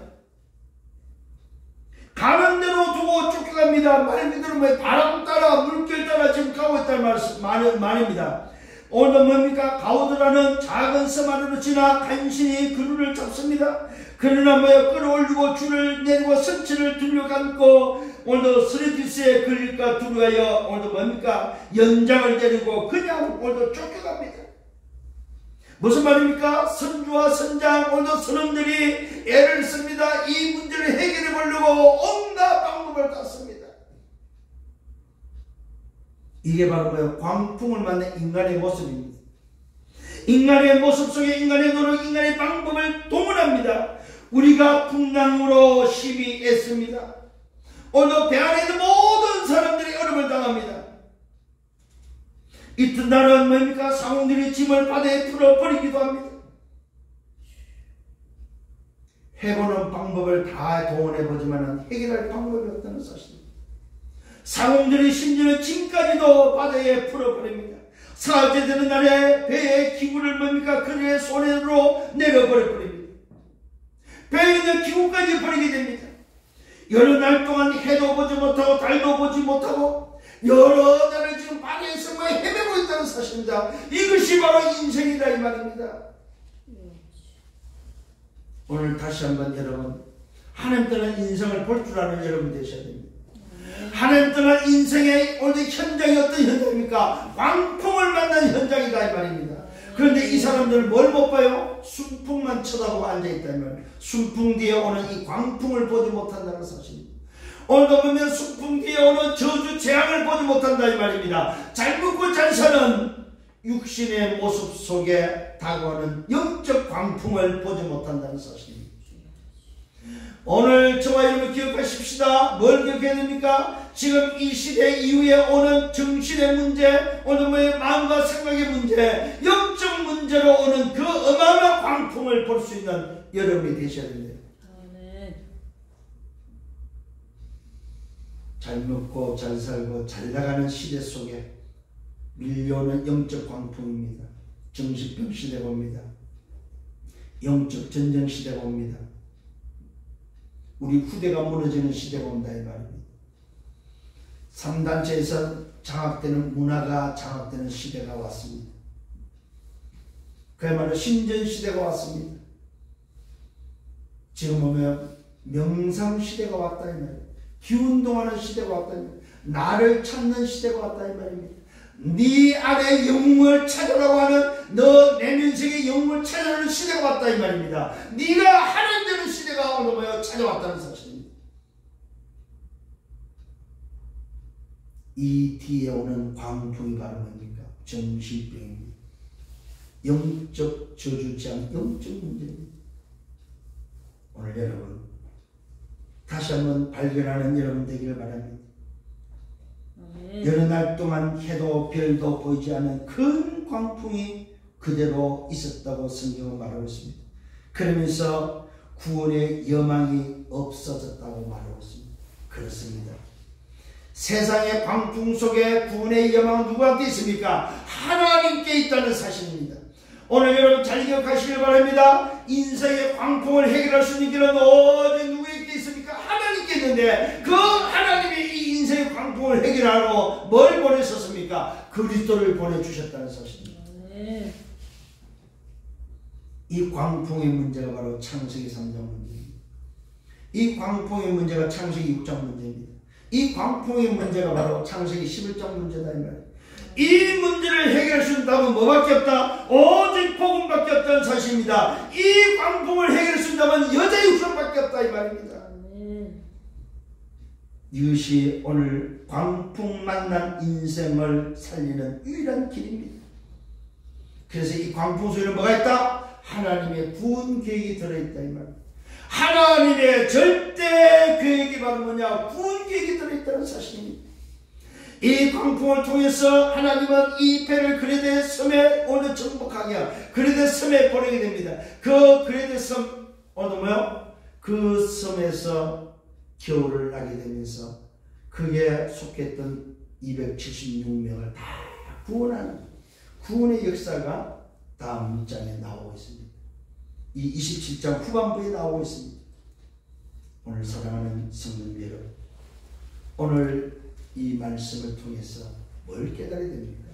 Speaker 1: 가는 대로 두고 쫓겨갑니다. 말 그대로 바람 따라 물결 따라 지금 가고 있다는 말입니다. 오늘도 뭡니까? 가우드라는 작은 섬 안으로 지나 간신히 그루를 잡습니다. 그러나 뭐야? 끌어올리고 줄을 내리고 선치를 둘러감고 오늘도 스레티스에 걸릴까 두려워하여 오늘도 뭡니까? 연장을 내리고 그냥 오늘도 쫓겨갑니다. 무슨 말입니까? 선주와 선장 오늘도 선원들이 애를 씁니다. 이 문제를 해결해 보려고 온갖 방법을 다 씁니다. 이게 바로 뭐예요? 광풍을 맞는 인간의 모습입니다. 인간의 모습 속에 인간의 노력, 인간의 방법을 동원합니다. 우리가 풍랑으로 심히 애씁니다. 오늘 배 안에 있는 모든 사람들이 어려움을 당합니다. 이튿날은 뭡니까? 상공들이 짐을 바다에 풀어버리기도 합니다. 해보는 방법을 다 동원해보지만 해결할 방법이 없다는 사실입니다. 상공들이 심지어는 짐까지도 바다에 풀어버립니다. 사흘째 되는 날에 배의 기구를 뭡니까? 그들의 손으로 내려버려버립니다. 배에 있는 기구까지 버리게 됩니다. 여러 날 동안 해도 보지 못하고 달도 보지 못하고 여러 날을 지금 바다에서 헤매고 있다는 사실입니다. 이것이 바로 인생이다 이 말입니다. 오늘 다시 한번 여러분, 하나님 떠난 인생을 볼 줄 아는 여러분 되셔야 됩니다. 하나님 떠난 인생의 오늘 현장이 어떤 현장입니까? 광풍을 만난 현장이다 이 말입니다. 그런데 이 사람들은 뭘 못 봐요? 순풍만 쳐다보고 앉아있다면 순풍 뒤에 오는 이 광풍을 보지 못한다는 사실입니다. 오늘도 보면 순풍 뒤에 오는 저주 재앙을 보지 못한다 이 말입니다. 잘 먹고 잘 사는 육신의 모습 속에 다가오는 영적 광풍을 보지 못한다는 사실입니다. 오늘 저와 여러분 기억하십시다. 뭘 기억해야 됩니까? 지금 이 시대 이후에 오는 정신의 문제, 오늘 마음과 생각의 문제, 영적 문제로 오는 그 어마어마한 광풍을 볼 수 있는 여러분이 되셔야 됩니다. 잘 먹고 잘 살고 잘 나가는 시대 속에 밀려오는 영적 광풍입니다. 정신병 시대가 옵니다. 영적 전쟁 시대가 옵니다. 우리 후대가 무너지는 시대가 온다 이 말입니다. 3단체에서 장악되는 문화가 장악되는 시대가 왔습니다. 그야말로 신전 시대가 왔습니다. 지금 보면 명상 시대가 왔다 이 말입니다. 기운동하는 시대가 왔다 이 말입니다. 나를 찾는 시대가 왔다 이 말입니다. 네 안에 영웅을 찾으라고 하는 너 내면sek의 영웅을 찾아가는 시대가 왔다 이 말입니다. 네가 하나님 되는 시대가 오늘 뭐야 찾아왔다는 사실입니다. 이 뒤에 오는 광풍이 바로 뭡니까? 정신병입니다. 영적 저주장, 영적 문제입니다. 오늘 여러분 다시 한번 발견하는 여러분 되기를 바랍니다. 여러 날 동안 해도 별도 보이지 않는 큰 광풍이 그대로 있었다고 성경은 말하고 있습니다. 그러면서 구원의 여망이 없어졌다고 말하고 있습니다. 그렇습니다. 세상의 광풍 속에 구원의 여망은 누구한테 있습니까? 하나님께 있다는 사실입니다. 오늘 여러분 잘 기억하시길 바랍니다. 인생의 광풍을 해결할 수 있는 길은 오직 누구에게 있습니까? 하나님께 있는데 그 하나님이 이 인생의 광풍을 해결하러 뭘 보내셨습니까? 그리스도를 보내주셨다는 사실입니다. 이 광풍의 문제가 바로 창세기 3장 문제입니다. 이 광풍의 문제가 창세기 6장 문제입니다. 이 광풍의 문제가 바로 창세기 11장 문제다 이 말이에요. 이 문제를 해결할 수 있는 답은 뭐밖에 없다? 오직 복음밖에 없다는 사실입니다. 이 광풍을 해결할 수 있는 답은 여자의 육성밖에 없다 이 말입니다. 이것이 오늘 광풍 만난 인생을 살리는 유일한 길입니다. 그래서 이 광풍 속에는 뭐가 있다? 하나님의 구원 계획이 들어있다 이 말입니다. 하나님의 절대 계획이 바로 뭐냐? 구원 계획이 들어있다는 사실입니다. 이 광풍을 통해서 하나님은 이 배를 그레데 섬에 오늘 정복하게 하고 그레데 섬에 보내게 됩니다. 그 그레데 섬 오늘 뭐요? 그 섬에서 겨울을 나게 되면서 그게 속했던 276명을 다 구원하는 구원의 역사가 다음 문장에 나오고 있습니다. 이 27장 후반부에 나오고 있습니다. 오늘 사랑하는 성도 여러분, 오늘 이 말씀을 통해서 뭘 깨달아야 됩니까?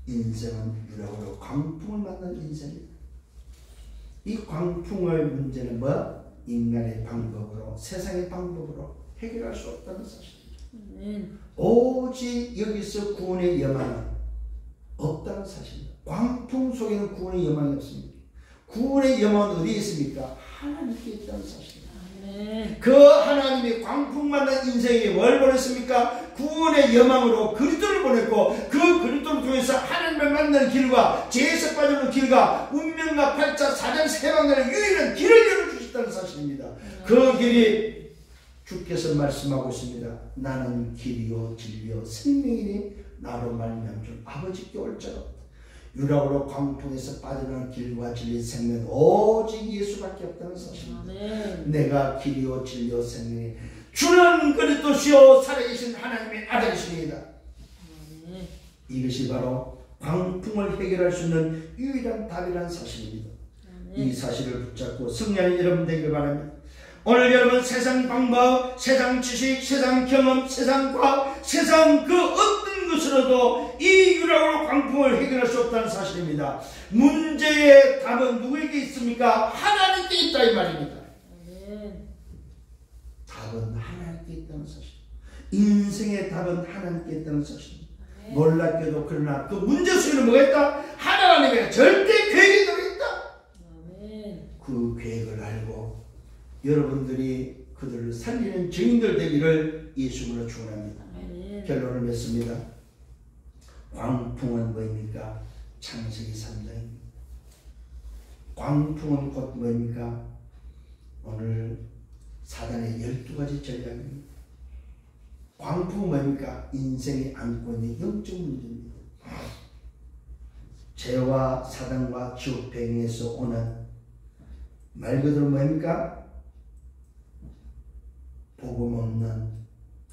Speaker 1: 인생은 유라고요 광풍을 만난 인생입니다. 이 광풍의 문제는 뭐? 인간의 방법으로, 세상의 방법으로 해결할 수 없다는 사실입니다. 오직 여기서 구원의 여망은 없다는 사실입니다. 광풍 속에는 구원의 여망이 없습니다. 구원의 여망은 어디에 있습니까? 하나님께 있다는 사실입니다. 그 하나님이 광풍 만난 인생에 뭘 보냈습니까? 구원의 여망으로 그리스도를 보냈고, 그 그리스도를 통해서 하나님을 만나는 길과 죄에서 빠지는 길과 운명과 팔자 사장 세방간의 유일한 길을 열어주셨다는 사실입니다. 그 길이 주께서 말씀하고 있습니다. 나는 길이요 진리요 생명이니 나로 말미암아 줄 아버지께 올 자가 없다. 유락으로 광풍에서 빠져나온 길과 진리 생명 오직 예수밖에 없다는 사실입니다. 내가 길이요 진리요 생명이 주는 그리스도시요 살아계신 하나님의 아들이십니다. 이것이 바로 광풍을 해결할 수 있는 유일한 답이라는 사실입니다. 이 사실을 붙잡고 승리하는 여러분 되길 바랍니다. 오늘 여러분 세상 방법, 세상 지식, 세상 경험, 세상 과학, 세상 그 어떤 것으로도 이 유락으로 광풍을 해결할 수 없다는 사실입니다. 문제의 답은 누구에게 있습니까? 하나님께 있다 이 말입니다. 답은 하나님께 있다는 사실. 인생의 답은 하나님께 있다는 사실입니다. 놀랍게도 그러나 그 문제 속에는 뭐가 있다? 하나님의 절대 계획이 들어있다. 그 계획을 알고 여러분들이 그들을 살리는 증인들 되기를 예수님으로 축원합니다. 결론을 맺습니다. 광풍은 뭐입니까? 창세기 3장입니다. 광풍은 곧 뭐입니까? 오늘 사단의 12가지 전략입니다. 광풍은 뭐입니까? 인생이 안고 있는 영적 문제입니다. 죄와 사단과 지옥 배경에서 오는 말 그대로 뭐입니까? 복음 없는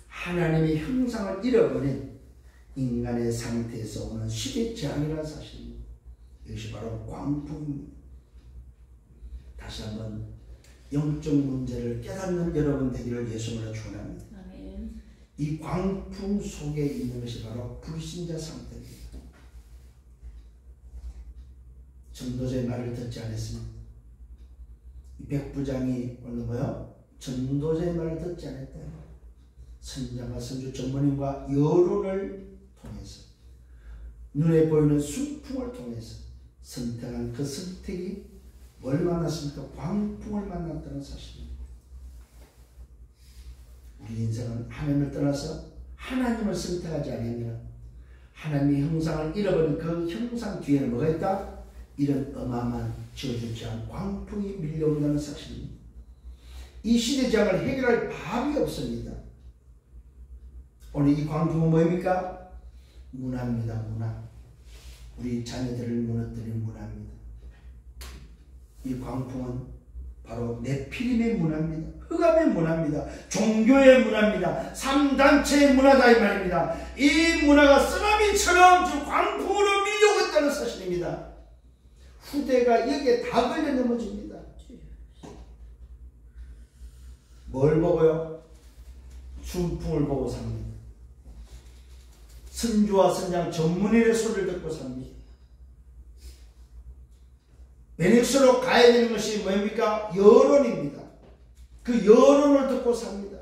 Speaker 1: 하나님의 형상을 잃어버린 인간의 상태에서 오는 시대 재앙이라는 사실입니다. 이것이 바로 광풍입니다. 다시 한번 영적 문제를 깨닫는 여러분 되기를 예수님으로 축원합니다. 이 광풍 속에 있는 것이 바로 불신자 상태입니다. 전도자의 말을 듣지 않았습니다. 이 백부장이 오늘 뭐요? 전도자의 말을 듣지 않았다. 선자와 선주 전문인과 여론을 통해서 눈에 보이는 순풍을 통해서 선택한 그 선택이 뭘 만났습니까? 광풍을 만났다는 사실입니다. 우리 인생은 하나님을 떠나서 하나님을 선택하지 않으면 하나님의 형상을 잃어버린 그 형상 뒤에는 뭐가 있다? 이런 어마어마한 저주장 광풍이 밀려온다는 사실입니다. 이 시대장을 해결할 방법이 없습니다. 오늘 이 광풍은 뭐입니까? 문화입니다. 문화. 우리 자녀들을 무너뜨린 문화입니다. 이 광풍은 바로 네피림의 문화입니다. 흑암의 문화입니다. 종교의 문화입니다. 3단체의 문화다 이 말입니다. 이 문화가 쓰나미처럼 지금 광풍으로 밀려오고 있다는 사실입니다. 후대가 여기에 다 걸려 넘어집니다. 뭘 보고요? 순풍을 보고 삽니다. 선주와 선장 전문인의 소리를 듣고 삽니다. 베넥스로 가야 되는 것이 뭡니까? 여론입니다. 그 여론을 듣고 삽니다.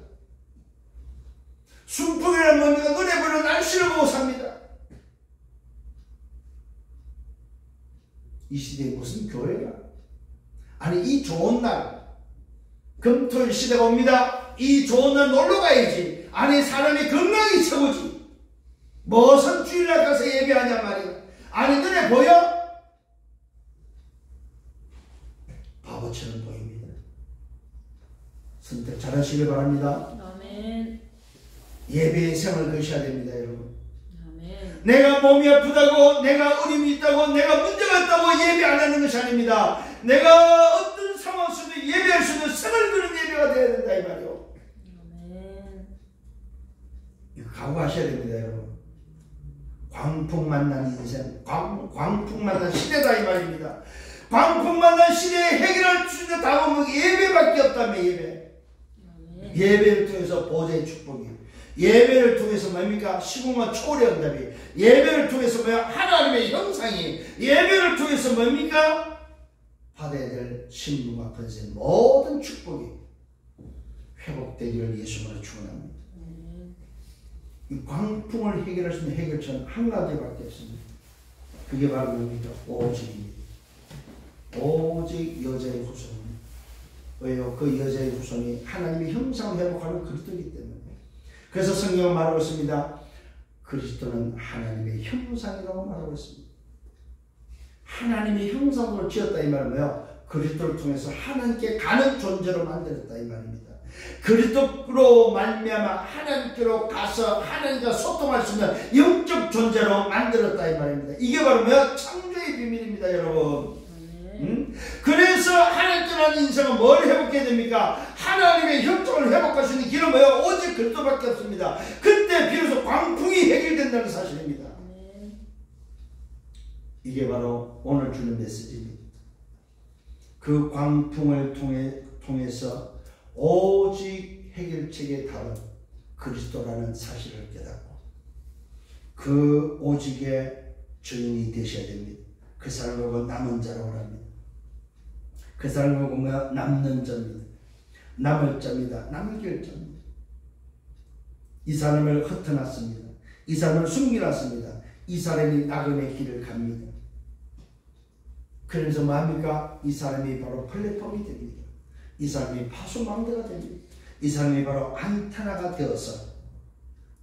Speaker 1: 순풍이라는 뭡니까? 눈에 보이는 날씨를 보고 삽니다. 이 시대에 무슨 교회가? 아니 이 좋은 날 금토일 시대가 옵니다. 이 좋은 날 놀러 가야지. 아니 사람이 건강이 최고지. 무슨 주일날 가서 예배하냐 말이야. 아니 눈에 보여? 바보처럼 보입니다. 선택 잘하시길 바랍니다.
Speaker 2: 아멘.
Speaker 1: 예배의 생을 거셔야 됩니다, 여러분.
Speaker 2: 아멘.
Speaker 1: 내가 몸이 아프다고, 내가 어림이 있다고, 내가 문제가 있다고 예배 안 하는 것이 아닙니다. 내가 어떤 상황 속에도 예배할 수 있는 생을 그는 예배가 되어야 된다 이 말이요.
Speaker 2: 아멘.
Speaker 1: 이거 각오하셔야 됩니다, 여러분. 광풍 만난 인생, 광풍 만난 시대다 이 말입니다. 광풍 만난 시대에 해결할 수 있는 답은 예배밖에 없다며 예배.
Speaker 2: 아멘.
Speaker 1: 예배를 통해서 보좌의 축복이, 예배를 통해서 뭡니까? 시공과 초월의 응답이, 예배를 통해서 뭐야? 하나님의 뭡니까? 받아야 될 신분과 권세 모든 축복이 회복되기를 예수님으로 축원합니다. 이 광풍을 해결할 수 있는 해결처는 한 가지밖에 없습니다. 그게 바로 뭡니까? 오직입니다. 오직 여자의 후손입니다. 왜요? 그 여자의 후손이 하나님의 형상을 회복하는 그리스도이기 때문에. 그래서 성경은 말하고 있습니다. 그리스도는 하나님의 형상이라고 말하고 있습니다. 하나님의 형상으로 지었다 이 말은 뭐예요? 그리스도를 통해서 하나님께 가는 존재로 만들었다 이 말입니다. 그리스도로 말미암아 하나님께로 가서 하나님과 소통할 수 있는 영적 존재로 만들었다 이 말입니다. 이게 바로 뭐예요? 창조의 비밀입니다, 여러분. 그래서 하나님께로 인생은 뭘 회복해야 됩니까? 하나님의 형통을 회복할 수 있는 길은 뭐예요? 오직 그리스도밖에 없습니다. 그때 비로소 광풍이 해결된다는 사실입니다. 이게 바로 오늘 주는 메시지입니다. 그 광풍을 통해서 오직 해결책의 답은 그리스도라는 사실을 깨닫고 그 오직의 주인이 되셔야 됩니다. 그 사람을 보고 남은 자라고 합니다. 그 사람을 보고 남는 자입니다. 남을 자입니다. 남길 자입니다. 이 사람을 흩어놨습니다. 이 사람을 숨겨놨습니다. 이 사람이 나그네 길을 갑니다. 그래서 뭡니까? 이 사람이 바로 플랫폼이 됩니다. 이 사람이 파수망대가 됩니다. 이 사람이 바로 안테나가 되어서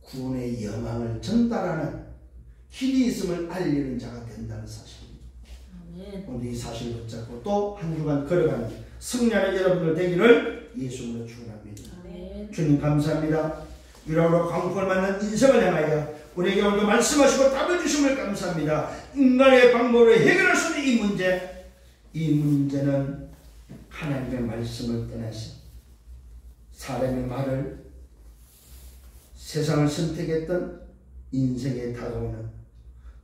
Speaker 1: 구원의 영광을 전달하는 길이 있음을 알리는 자가 된다는 사실입니다. 오늘 이 사실을 붙잡고 또 한 주간 걸어가는 승리하는 여러분들 되기를 예수님으로 축원합니다. 주님 감사합니다. 이러므로 광풍을 맞는 인생을 향하여 우리에게 오늘도 말씀하시고 답을 주심을 감사합니다. 인간의 방법으로 해결할 수 있는 이 문제는 하나님의 말씀을 떠나서 사람의 말을 세상을 선택했던 인생에 다가오는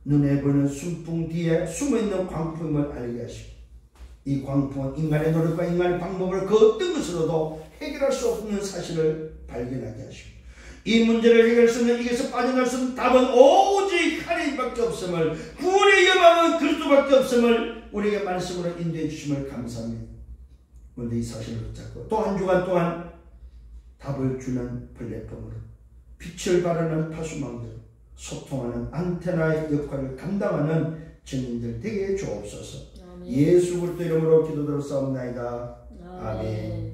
Speaker 1: 눈에 보이는 순풍 뒤에 숨어있는 광풍을 알게 하시고 이 광풍은 인간의 노력과 인간의 방법을 그 어떤 것으로도 해결할 수 없는 사실을 발견하게 하시고 이 문제를 해결할 수 있는 이것에서 빠져날 수 있는 답은 오직 하나님밖에 없음을 구원의 여망은 그리스도밖에 없음을 우리에게 말씀으로 인도해 주심을 감사합니다. 그런데 이 사실을 붙잡고 또 한 주간 동안 답을 주는 플랫폼으로 빛을 발하는 파수망대로 소통하는 안테나의 역할을 감당하는 증인들 되게 주옵소서. 예수 그리스도 이름으로 기도드렸사옵나이다. 아멘.